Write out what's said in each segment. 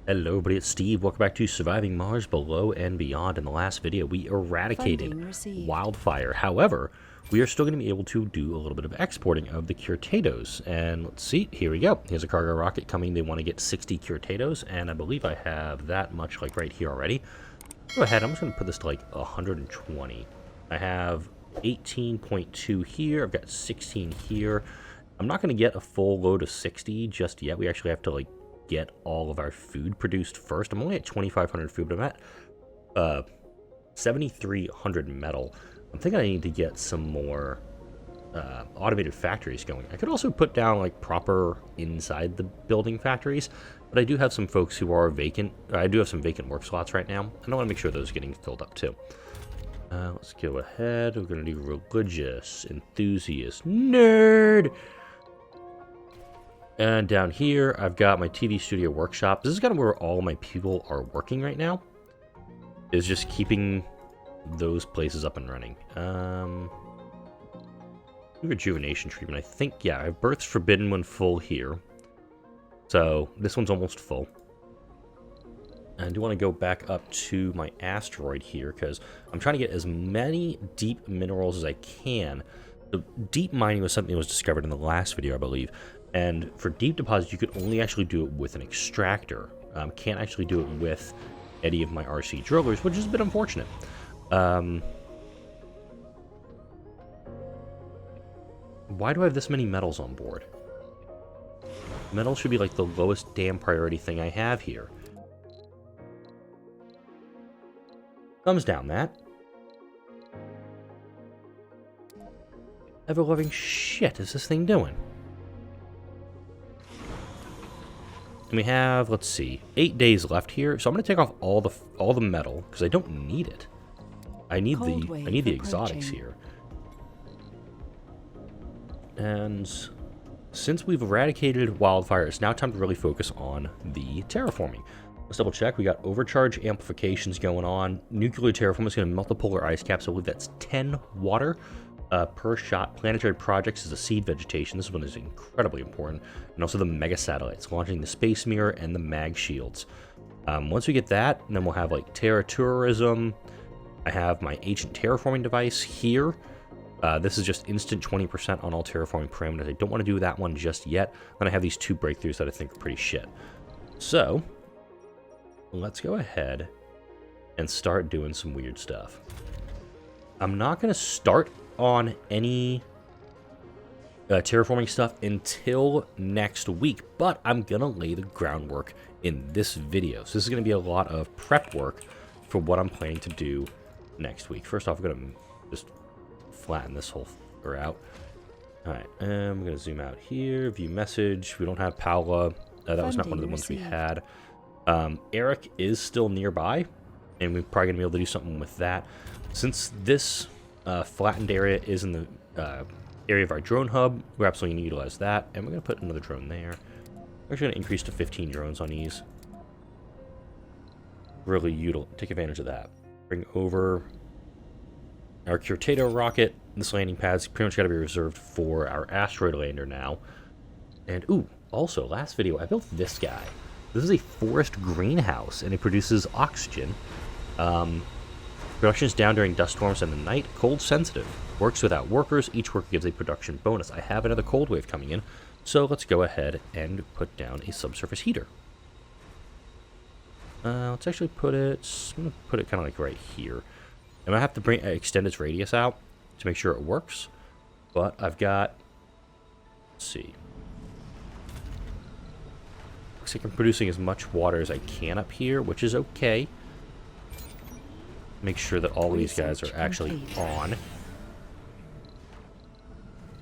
Hello everybody, it's Steve. Welcome back to Surviving Mars Below and Beyond. In the last video, we eradicated Wildfire. However, we are still going to be able to do a little bit of exporting of the Curtados. And let's see, here we go. Here's a cargo rocket coming. They want to get 60 Curtados, and I believe I have that much like right here already. Go ahead, I'm just going to put this to like 120. I have 18.2 here. I've got 16 here. I'm not going to get a full load of 60 just yet. We actually have to like get all of our food produced first. I'm only at 2,500 food, but I'm at 7,300 metal. I'm thinking I need to get some more automated factories going. I could also put down like proper inside the building factories, but I do have some folks who are vacant. I do have some vacant work slots right now, and I want to make sure those are getting filled up too. Let's go ahead. We're going to do religious, enthusiast, nerd. And down here, I've got my TV studio workshop. This is kind of where all my people are working right now. Is just keeping those places up and running. Rejuvenation treatment. I think, yeah, I have Birth's Forbidden when full here. So this one's almost full. And I do want to go back up to my asteroid here because I'm trying to get as many deep minerals as I can. The deep mining was something that was discovered in the last video, I believe. And for deep deposits, you could only actually do it with an extractor. Can't actually do it with any of my RC drillers, which is a bit unfortunate. Why do I have this many metals on board? Metal should be like the lowest damn priority thing I have here. Thumbs down that. Ever-loving shit is this thing doing? And we have, let's see, 8 days left here. So I'm going to take off all the metal because I don't need it. I need the exotics here. And since we've eradicated Wildfire, it's now time to really focus on the terraforming. Let's double check. We got overcharge amplifications going on. Nuclear terraforming is going to melt the polar ice caps. I believe that's 10 water per shot. Planetary projects is a seed vegetation. This one is incredibly important. And also the mega satellites, launching the space mirror and the mag shields. Once we get that, then we'll have like terra tourism. I have my ancient terraforming device here. This is just instant 20% on all terraforming parameters. I don't want to do that one just yet. Then I have these two breakthroughs that I think are pretty shit. So let's go ahead and start doing some weird stuff. I'm not going to start on any terraforming stuff until next week, but I'm going to lay the groundwork in this video. So this is going to be a lot of prep work for what I'm planning to do next week. First off, I'm going to just flatten this whole out. All right, I'm going to zoom out here, view message. We don't have Paula. That was not one of the ones we had. Eric is still nearby, and we're probably going to be able to do something with that. Since this flattened area is in the area of our drone hub, we're absolutely going to utilize that, and we're going to put another drone there. We're actually going to increase to 15 drones on these. Really take advantage of that. Bring over our Curtado rocket. This landing pad's pretty much got to be reserved for our asteroid lander now. And, ooh, also, last video, I built this guy. This is a forest greenhouse, and it produces oxygen. Production is down during dust storms and the night. Cold sensitive. Works without workers. Each worker gives a production bonus. I have another cold wave coming in, so let's go ahead and put down a subsurface heater. Let's actually put it... I'm going to put it kind of like right here. I'm going to have to extend its radius out to make sure it works. But I've got... Let's see. Looks like I'm producing as much water as I can up here, which is okay. Make sure that all of these guys are actually on.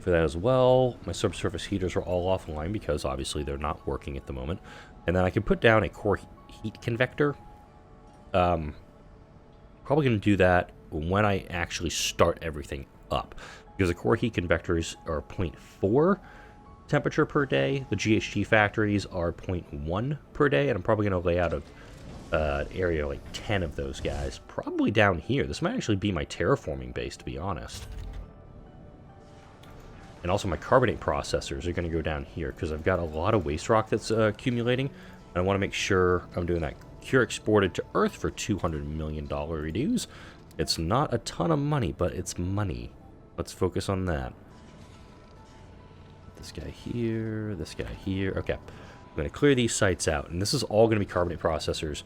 For that as well, my subsurface heaters are all offline because obviously they're not working at the moment. And then I can put down a core heat convector. Probably going to do that when I actually start everything up. Because the core heat convectors are 0.4 temperature per day. The GHG factories are 0.1 per day. And I'm probably going to lay out an area like 10 of those guys. Probably down here. This might actually be my terraforming base, to be honest. And also my carbonate processors are going to go down here because I've got a lot of waste rock that's accumulating. I want to make sure I'm doing that cure exported to Earth for $200 million reduce. It's not a ton of money, but it's money. Let's focus on that. This guy here, this guy here. Okay, I'm going to clear these sites out, and this is all going to be carbonate processors.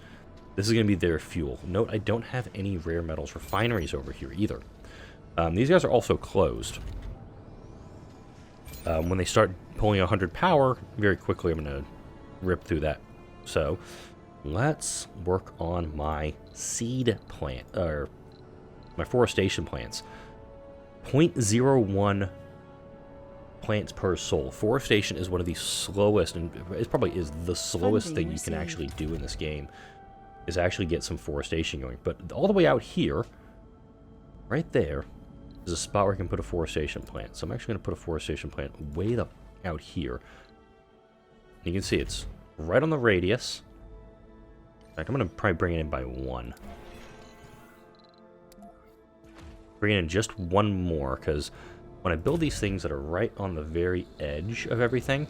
This is going to be their fuel. Note, I don't have any rare metals refineries over here either. These guys are also closed. When they start pulling 100 power, very quickly I'm going to rip through that. So, let's work on my seed plant, or my forestation plants. 0.01 plants per soul. Forestation is one of the slowest, and it probably is the slowest thing you can actually do in this game, is actually get some forestation going. But all the way out here, right there, is a spot where I can put a forestation plant. So I'm actually going to put a forestation plant way out here. You can see it's right on the radius. In fact, I'm going to probably bring it in by 1. Bring in just 1 more, because when I build these things that are right on the very edge of everything,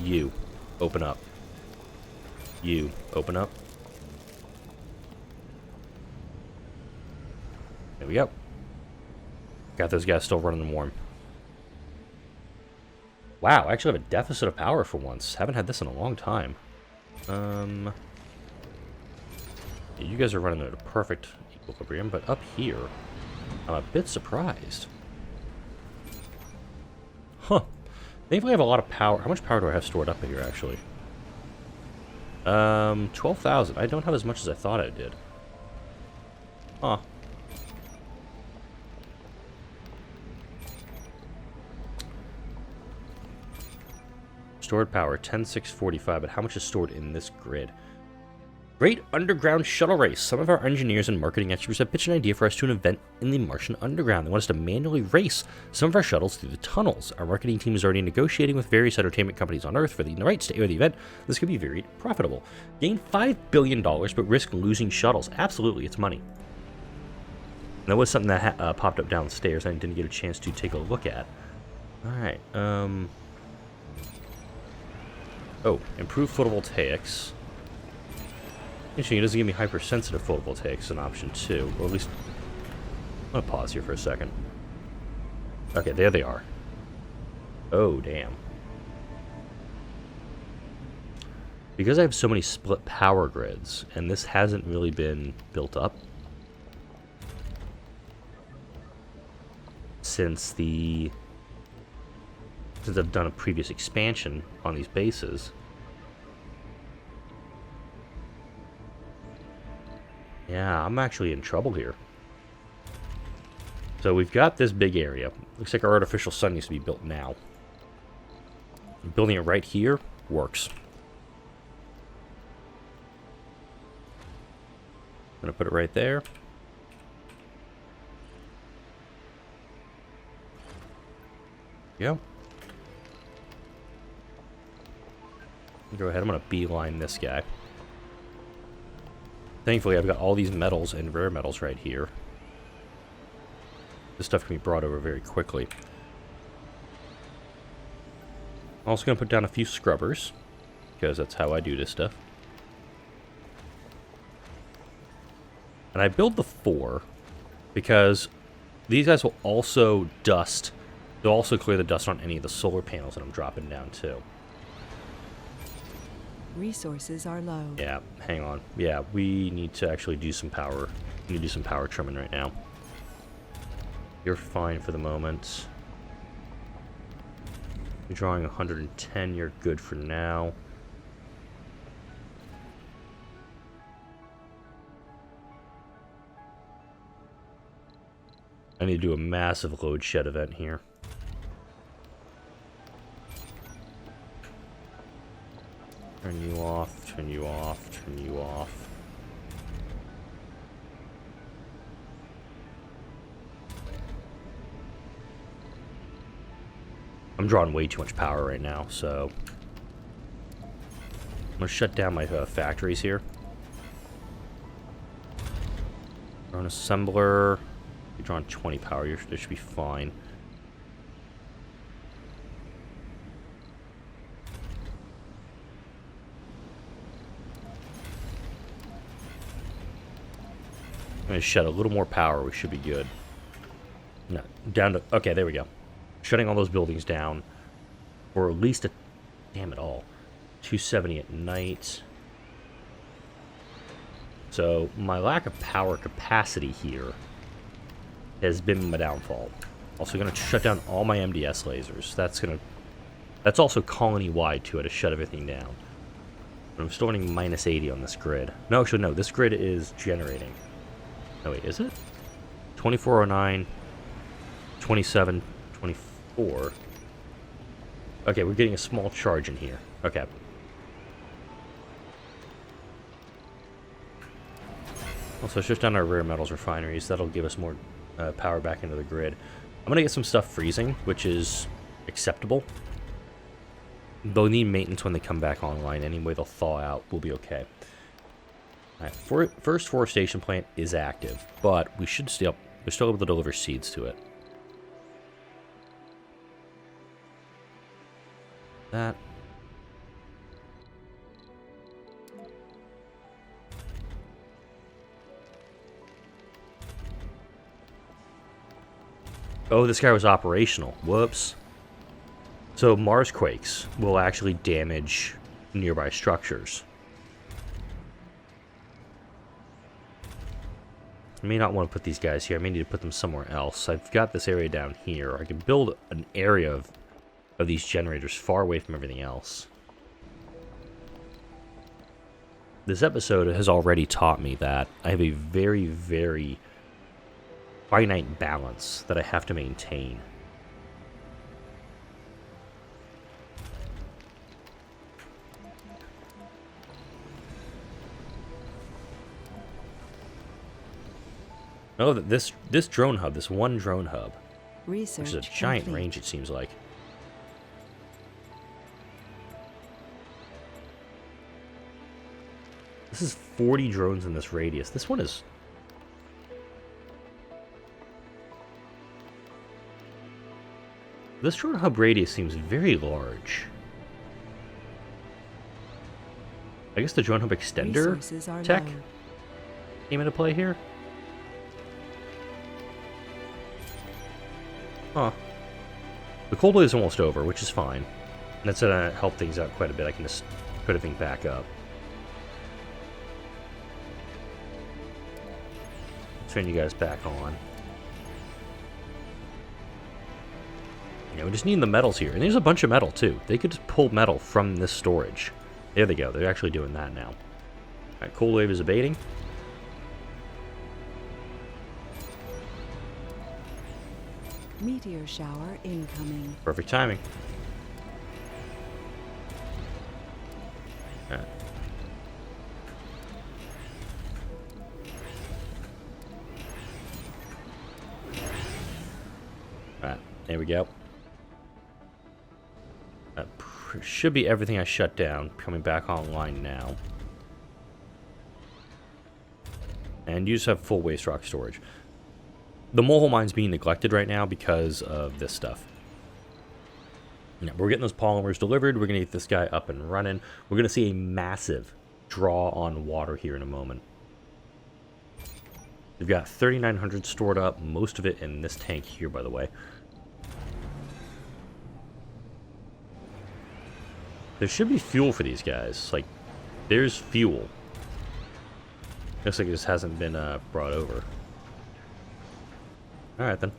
you open up. You open up. There we go. Got those guys still running warm. Wow, I actually have a deficit of power for once. Haven't had this in a long time. Yeah, you guys are running at a perfect equilibrium, but up here, I'm a bit surprised. Huh. Thankfully I have a lot of power. How much power do I have stored up here, actually? 12,000. I don't have as much as I thought I did. Huh. Stored power, 10,645, but how much is stored in this grid? Great underground shuttle race. Some of our engineers and marketing experts have pitched an idea for us to an event in the Martian underground. They want us to manually race some of our shuttles through the tunnels. Our marketing team is already negotiating with various entertainment companies on Earth for the rights to air the event. This could be very profitable. Gain $5 billion, but risk losing shuttles. Absolutely, it's money. And that was something that popped up downstairs and I didn't get a chance to take a look at. Alright, oh, improve photovoltaics. Interesting, it doesn't give me hypersensitive photovoltaics an option too. Or at least, I'm gonna pause here for a second. Okay, there they are. Oh, damn. Because I have so many split power grids, and this hasn't really been built up since I've done a previous expansion on these bases. Yeah, I'm actually in trouble here. So we've got this big area. Looks like our artificial sun needs to be built now. Building it right here works. I'm gonna put it right there. Go. Go ahead, I'm gonna beeline this guy. Thankfully, I've got all these metals and rare metals right here. This stuff can be brought over very quickly. I'm also going to put down a few scrubbers, because that's how I do this stuff. And I build the 4, because these guys will also dust. They'll also clear the dust on any of the solar panels that I'm dropping down, too. Resources are low. Yeah, hang on. Yeah, we need to actually do some power. We need to do some power trimming right now. You're fine for the moment. You're drawing 110. You're good for now. I need to do a massive load shed event here. Turn you off, turn you off, turn you off. I'm drawing way too much power right now, so I'm gonna shut down my factories here. Drone assembler. You're drawing 20 power, this should be fine. I'm going to shed a little more power. We should be good. No, down to... Okay, there we go. Shutting all those buildings down. Or at least a... Damn it all. 270 at night. So, my lack of power capacity here has been my downfall. Also going to shut down all my MDS lasers. That's also colony-wide, too, to shut everything down. But I'm still running minus 80 on this grid. No, actually, no. This grid is generating. No, wait, is it? 2409, 27, 24. Okay, we're getting a small charge in here. Okay. Also, shift down our rare metals refineries. That'll give us more power back into the grid. I'm going to get some stuff freezing, which is acceptable. They'll need maintenance when they come back online. Anyway, they'll thaw out. We'll be okay. All right, first forestation plant is active, but we're still able to deliver seeds to it. That. Oh, this guy was operational. Whoops. So Mars quakes will actually damage nearby structures. I may not want to put these guys here. I may need to put them somewhere else. I've got this area down here. I can build an area of these generators far away from everything else. This episode has already taught me that I have a very, very finite balance that I have to maintain. Oh, this drone hub, this one drone hub, which is a giant range, it seems like. This is 40 drones in this radius. This one is... This drone hub radius seems very large. I guess the drone hub extender tech came into play here. Huh. The cold wave is almost over, which is fine. That's gonna help things out quite a bit. I can just put everything back up. Turn you guys back on. Yeah, we just need the metals here. And there's a bunch of metal, too. They could just pull metal from this storage. There they go. They're actually doing that now. Alright, cold wave is abating. Meteor shower incoming. Perfect timing. Alright. Alright, there we go. That should be everything I shut down coming back online now. And you just have full waste rock storage. The mole mine's being neglected right now because of this stuff. Now, we're getting those polymers delivered. We're going to get this guy up and running. We're going to see a massive draw on water here in a moment. We've got 3,900 stored up, most of it in this tank here, by the way. There should be fuel for these guys. Like, there's fuel. Looks like it just hasn't been brought over. Alright then.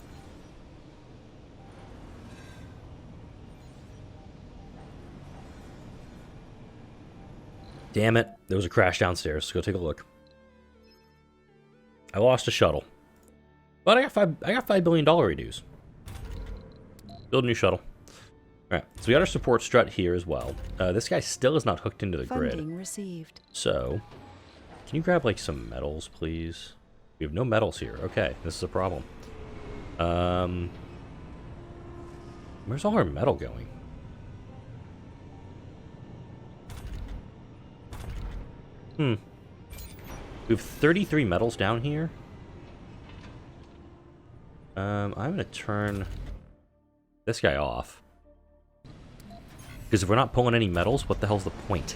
Damn it. There was a crash downstairs. Let's go take a look. I lost a shuttle. But I got $5 billion reduce. Build a new shuttle. Alright, so we got our support strut here as well. This guy still is not hooked into the grid. Received. So, can you grab like some metals, please? We have no metals here. Okay, this is a problem. Where's all our metal going? We have 33 metals down here. I'm gonna turn this guy off. Because if we're not pulling any metals, what the hell's the point?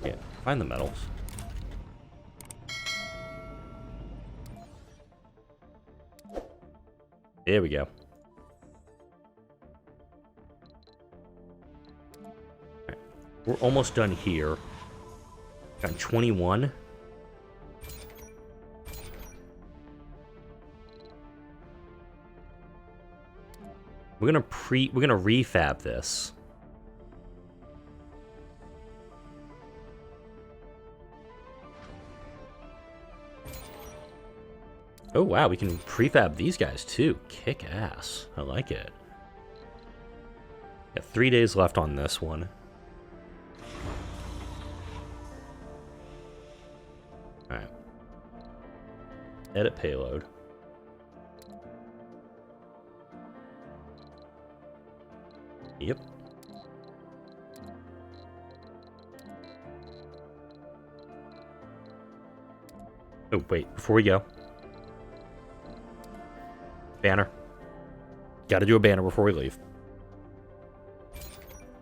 Yeah, find the metals. There we go. Right. We're almost done here. Got 21. We're gonna refab this. Oh wow, we can prefab these guys too. Kick ass. I like it. Got 3 days left on this one. Alright. Edit payload. Yep. Oh, wait, before we go. Banner. Gotta do a banner before we leave.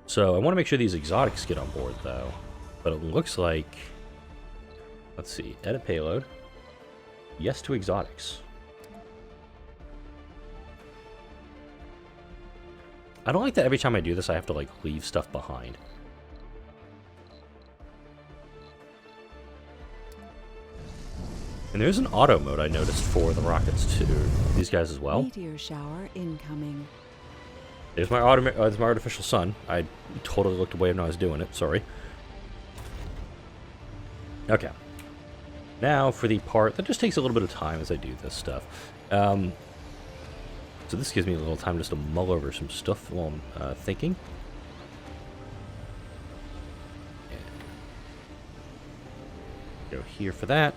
So, I want to make sure these exotics get on board, though. But it looks like... Let's see. Edit payload. Yes to exotics. I don't like that every time I do this, I have to, like, leave stuff behind. And there's an auto mode I noticed for the rockets, too. These guys as well. Meteor shower incoming. There's my, there's my artificial sun. I totally looked away when I was doing it. Sorry. Okay. Now for the part that just takes a little bit of time as I do this stuff. So this gives me a little time just to mull over some stuff while I'm thinking. Go here for that.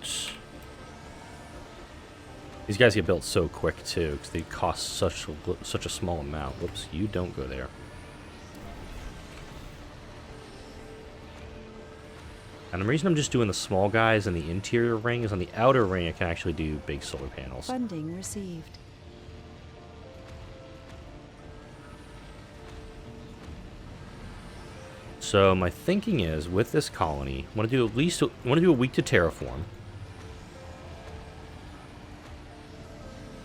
These guys get built so quick too, because they cost such a small amount. Whoops, you don't go there. And the reason I'm just doing the small guys in the interior ring is on the outer ring I can actually do big solar panels. Funding received. So my thinking is, with this colony, I want to do a week to terraform.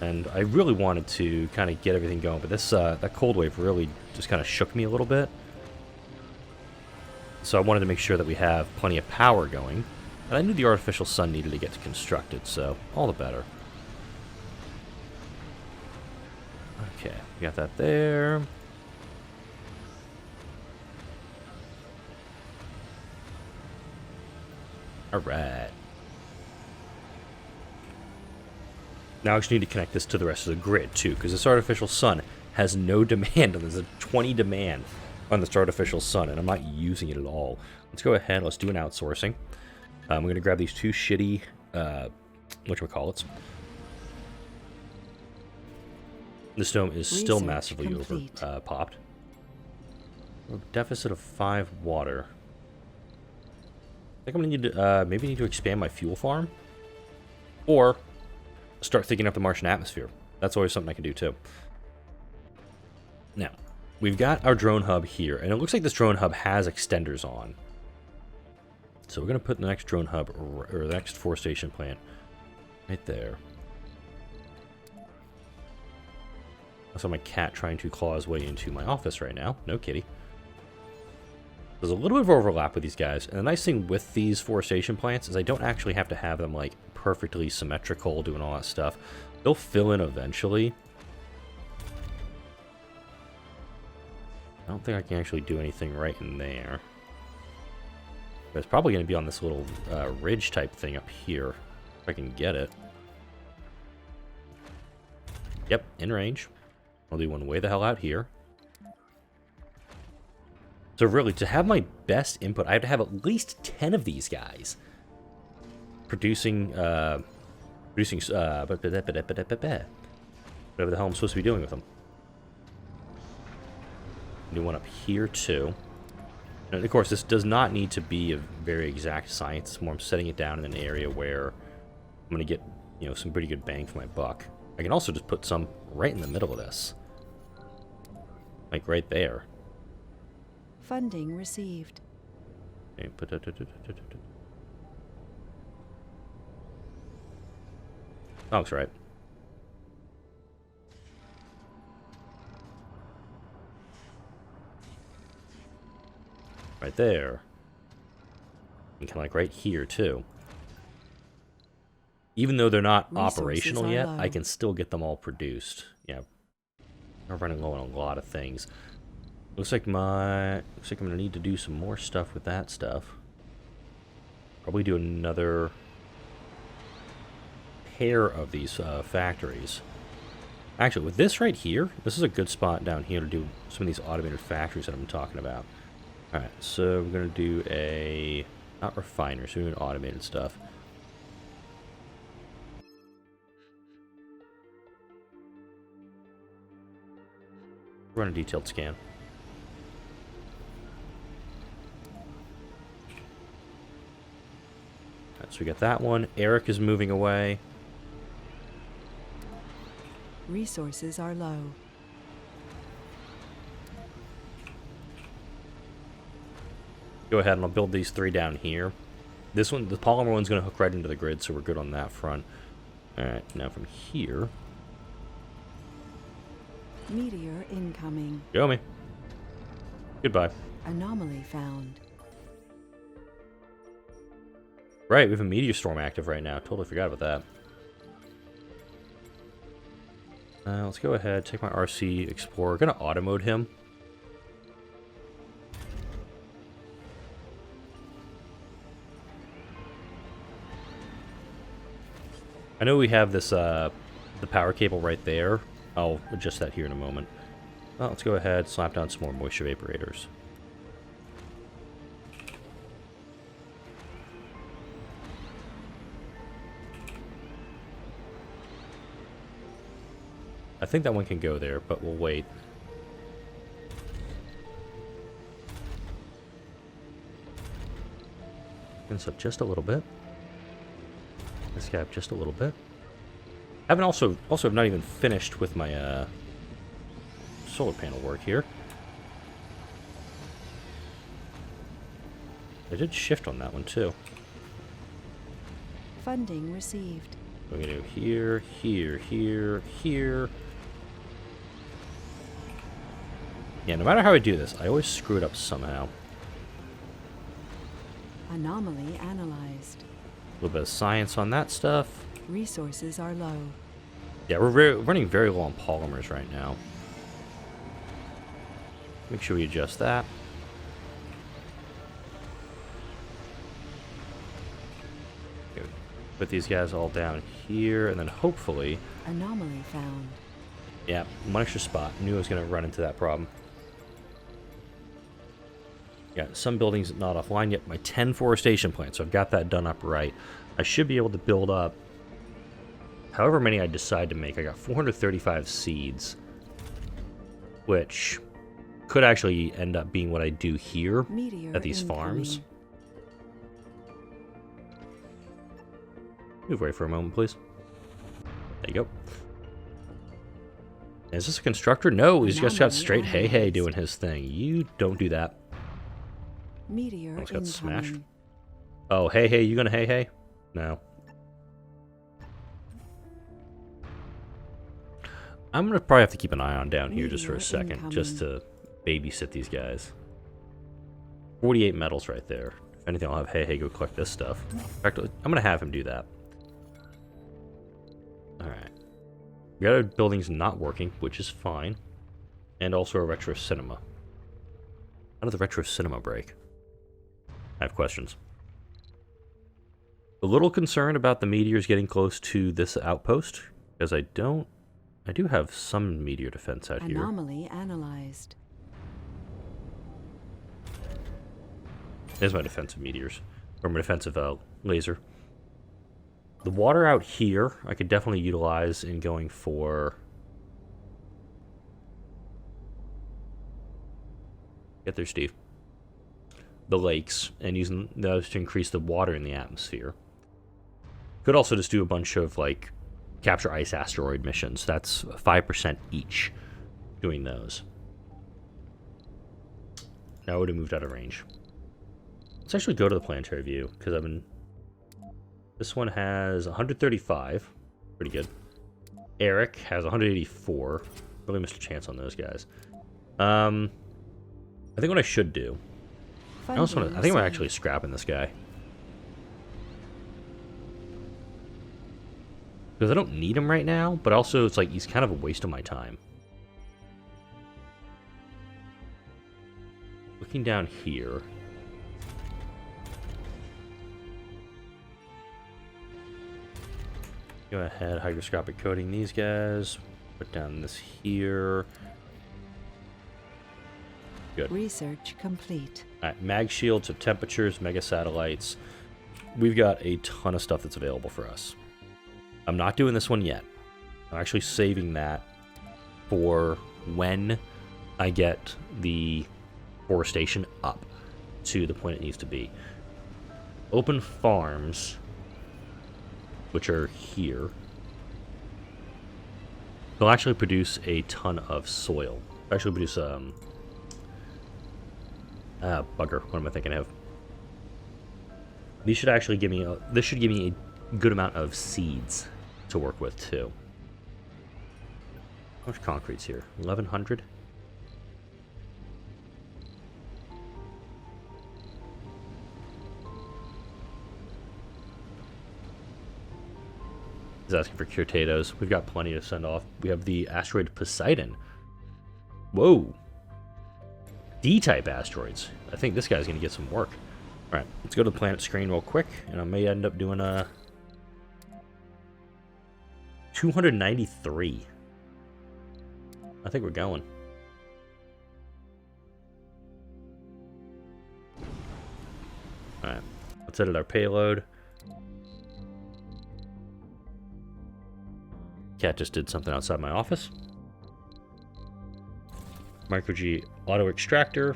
And I really wanted to kind of get everything going, but this that cold wave really just kind of shook me a little bit. So I wanted to make sure that we have plenty of power going. And I knew the artificial sun needed to get constructed, so all the better. Okay, we got that there. Alright. Now I just need to connect this to the rest of the grid, too, because this artificial sun has no demand, and there's a 20 demand on this artificial sun, and I'm not using it at all. Let's go ahead, let's do an outsourcing. We're going to grab these two shitty, whatchamacallits. This dome is still Research massively complete. popped. Deficit of 5 water. I think I'm going to need to, maybe need to expand my fuel farm. Or start thinking up the Martian atmosphere. That's always something I can do too. Now, we've got our drone hub here, and it looks like this drone hub has extenders on. So we're going to put the next drone hub, or the next forestation plant, right there. I saw my cat trying to claw his way into my office right now. No kitty. There's a little bit of overlap with these guys, and the nice thing with these forestation plants is I don't actually have to have them, like, perfectly symmetrical, doing all that stuff. They'll fill in eventually. I don't think I can actually do anything right in there. But it's probably going to be on this little ridge type thing up here, if I can get it. Yep, in range. I'll do one way the hell out here. So really, to have my best input, I have to have at least 10 of these guys producing, whatever the hell I'm supposed to be doing with them. New one up here too. And of course, this does not need to be a very exact science. It's more I'm setting it down in an area where I'm going to get, you know, some pretty good bang for my buck. I can also just put some right in the middle of this, like right there. Funding received. Okay, that looks right. right there. And kind of like right here, too. Even though they're not operational yet, I can still get them all produced. Yeah. I'm running low on a lot of things. Looks like I'm gonna need to do some more stuff with that stuff. Probably do another pair of these factories. Actually, with this right here, this is a good spot down here to do some of these automated factories that I'm talking about. Alright, so we're gonna do a... not refiners, so we're doing automated stuff. Run a detailed scan. Alright, so we got that one. Eric is moving away. Resources are low. Go ahead and I'll build these 3 down here. This one, the polymer one's going to hook right into the grid, so we're good on that front. Alright, now from here... Meteor incoming. Show me. Goodbye. Anomaly found. Right, we have a meteor storm active right now. Totally forgot about that. Let's go ahead, take my RC Explorer. Gonna auto mode him. I know we have this, the power cable right there. I'll adjust that here in a moment. Well, let's go ahead, slap down some more moisture vaporators. I think that one can go there, but we'll wait. This up just a little bit. This guy up just a little bit. I haven't also have not even finished with my solar panel work here. I did shift on that one too. Funding received. We're gonna do here, here, here, here. Yeah, no matter how I do this, I always screw it up somehow. Anomaly analyzed. A little bit of science on that stuff. Resources are low. Yeah, we're running very low on polymers right now. Make sure we adjust that. Okay, put these guys all down here, and then hopefully... Anomaly found. Yeah, one extra spot. Knew I was going to run into that problem. Yeah, some buildings not offline yet. My 10 forestation plants, so I've got that done up right. I should be able to build up however many I decide to make. I got 435 seeds, which could actually end up being what I do here Meteor at these farms. Move away for a moment, please. There you go. Is this a constructor? No, he's just got straight hey doing his thing. You don't do that. Meteor Almost got smashed. incoming. Oh, hey, you gonna hey? No. I'm gonna probably have to keep an eye on down here just for a second, just to babysit these guys. 48 metals right there. If anything, I'll have hey go collect this stuff. In fact, I'm gonna have him do that. Alright. We got our buildings not working, which is fine. And also a retro cinema. How did the retro cinema break? I have questions. A little concerned about the meteors getting close to this outpost, because I do have some meteor defense out here. Anomaly analyzed. There's my defensive meteors, or my defensive laser. The water out here, I could definitely utilize in going for... Get there, Steve. The lakes, and using those to increase the water in the atmosphere. Could also just do a bunch of, like, capture ice asteroid missions. That's 5% each doing those. Now I would have moved out of range. Let's actually go to the planetary view, because I've been... This one has 135. Pretty good. Eric has 184. Really missed a chance on those guys. I think what I should do I also want to, I think I'm actually scrapping this guy. Because I don't need him right now, but also it's like he's kind of a waste of my time. Looking down here. Go ahead, hygroscopic coating these guys. Put down this here. Good. Research complete. Alright, mag shields of temperatures, mega satellites. We've got a ton of stuff that's available for us. I'm not doing this one yet. I'm actually saving that for when I get the forestation up to the point it needs to be. Open farms, which are here, they'll actually produce a ton of soil. They'll actually produce bugger, what am I thinking of? These should actually give me this should give me a good amount of seeds to work with too. How much concrete's here? 1,100? He's asking for curtados. We've got plenty to send off. We have the asteroid Poseidon. Whoa. D-type asteroids. I think this guy's going to get some work. Alright, let's go to the planet screen real quick, and I may end up doing a 293. I think we're going. Alright, let's edit our payload. Cat just did something outside my office. Micro G auto extractor.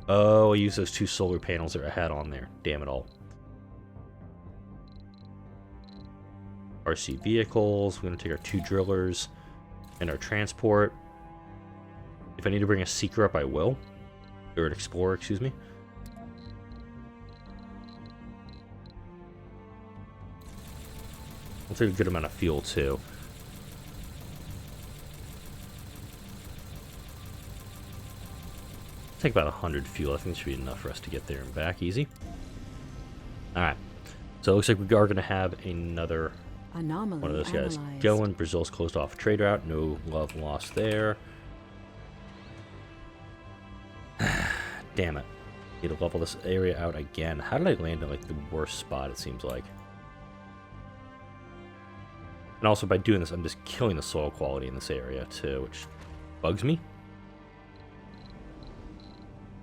Oh, I used those 2 solar panels that I had on there. Damn it all. RC vehicles. We're going to take our 2 drillers and our transport. If I need to bring a seeker up, I will. Or an explorer, excuse me. We'll take a good amount of fuel, too. Take about 100 fuel. I think this should be enough for us to get there and back easy. Alright. So it looks like we are going to have another Anomaly one of those guys analyzed. going. Brazil's closed off a trade route. No love lost there. Damn it. Need to level this area out again. How did I land in like the worst spot, it seems like? And also by doing this, I'm just killing the soil quality in this area too, which bugs me.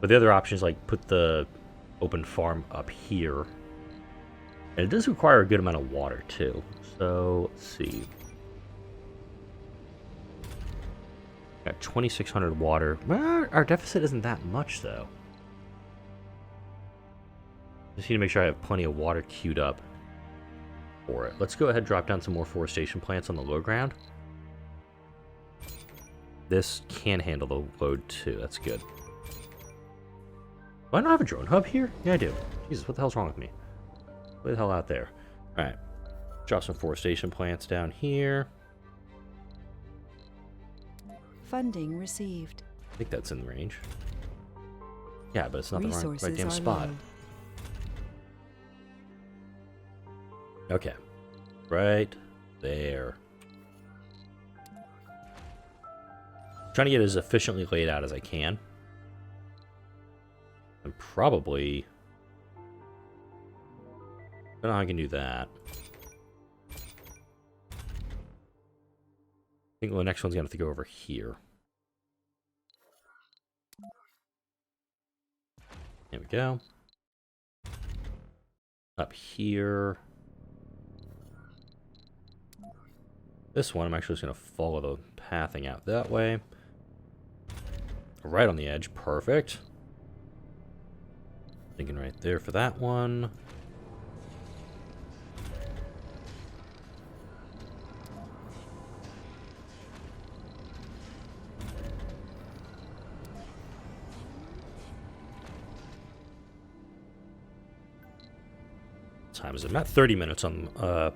But the other option is like put the open farm up here. And it does require a good amount of water too. So let's see. Got 2,600 water. Well, our deficit isn't that much though. Just need to make sure I have plenty of water queued up for it. Let's go ahead and drop down some more forestation plants on the low ground. This can handle the load too. That's good. Do I not have a drone hub here? Yeah, I do. Jesus, what the hell's wrong with me? Way the hell out there. Alright. Drop some forestation plants down here. Funding received. I think that's in range. Yeah, but it's not the Resources right damn are spot. low. Okay. Right there. Trying to get it as efficiently laid out as I can. And probably... I don't know how I can do that. I think the next one's going to have to go over here. There we go. Up here. This one, I'm actually just going to follow the pathing out that way. Right on the edge. Perfect. Thinking right there for that one. Time is it? I'm at 30 minutes on the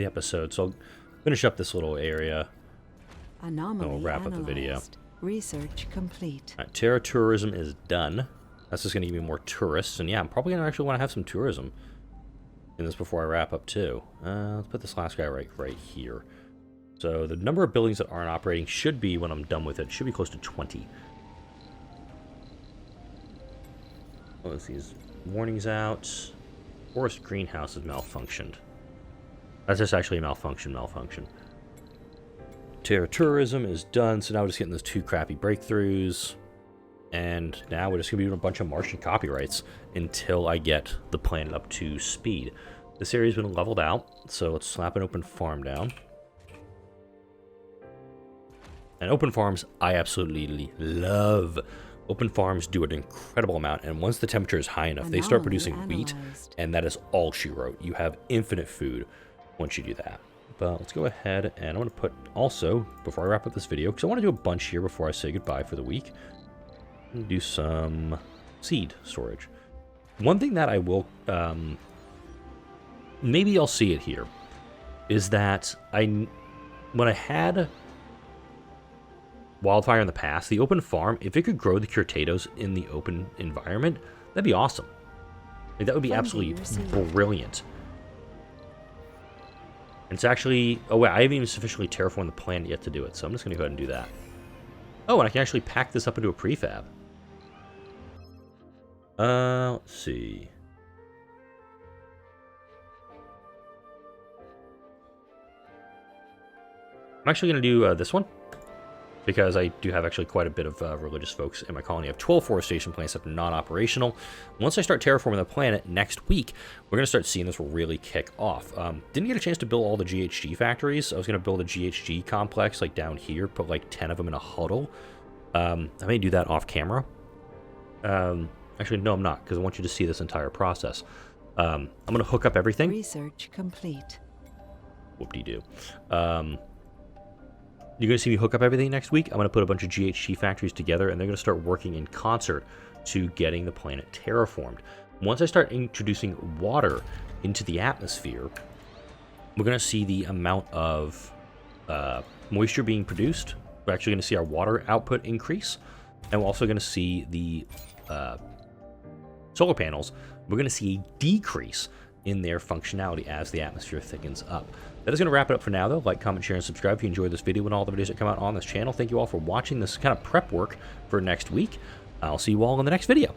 episode, so I'll finish up this little area. Anomaly and we'll wrap analyzed. up the video. Research complete. All right, Terra tourism is done. That's just going to give me more tourists. And yeah, I'm probably going to actually want to have some tourism in this before I wrap up too. Let's put this last guy right here. So the number of buildings that aren't operating should be, when I'm done with it, should be close to 20. Oh, let's see, his warnings out. Forest greenhouse has malfunctioned. That's just actually a malfunction. Tourism is done, so now we're just getting those 2 crappy breakthroughs. And now we're just going to be doing a bunch of Martian copyrights until I get the planet up to speed. This area's been leveled out, so let's slap an open farm down. And open farms, I absolutely love. Open farms do an incredible amount, and once the temperature is high enough, they start producing wheat, and that is all she wrote. You have infinite food once you do that. But let's go ahead, and I'm going to put also, before I wrap up this video, because I want to do a bunch here before I say goodbye for the week, I'm going to do some seed storage. One thing that I will, maybe I'll see it here, is that when I had Wildfire in the past, the open farm, if it could grow the curtados in the open environment, that'd be awesome. Like, that would be absolutely brilliant. It's actually... Oh, wait, I haven't even sufficiently terraformed the planet yet to do it, so I'm just going to go ahead and do that. Oh, and I can actually pack this up into a prefab. Let's see. I'm actually going to do this one, because I do have actually quite a bit of religious folks in my colony. I have 12 forestation plants that are non-operational. Once I start terraforming the planet next week, we're going to start seeing this really kick off. Didn't get a chance to build all the GHG factories. I was going to build a GHG complex like down here, put like 10 of them in a huddle. I may do that off camera. Actually, no, I'm not, because I want you to see this entire process. I'm going to hook up everything. Research complete. Whoop-de-doo. You're going to see me hook up everything next week. I'm going to put a bunch of GHG factories together, and they're going to start working in concert to getting the planet terraformed. Once I start introducing water into the atmosphere, we're going to see the amount of moisture being produced. We're actually going to see our water output increase, and we're also going to see the solar panels. We're going to see a decrease in their functionality as the atmosphere thickens up. That is going to wrap it up for now, though. Like, comment, share, and subscribe if you enjoyed this video and all the videos that come out on this channel. Thank you all for watching this kind of prep work for next week. I'll see you all in the next video.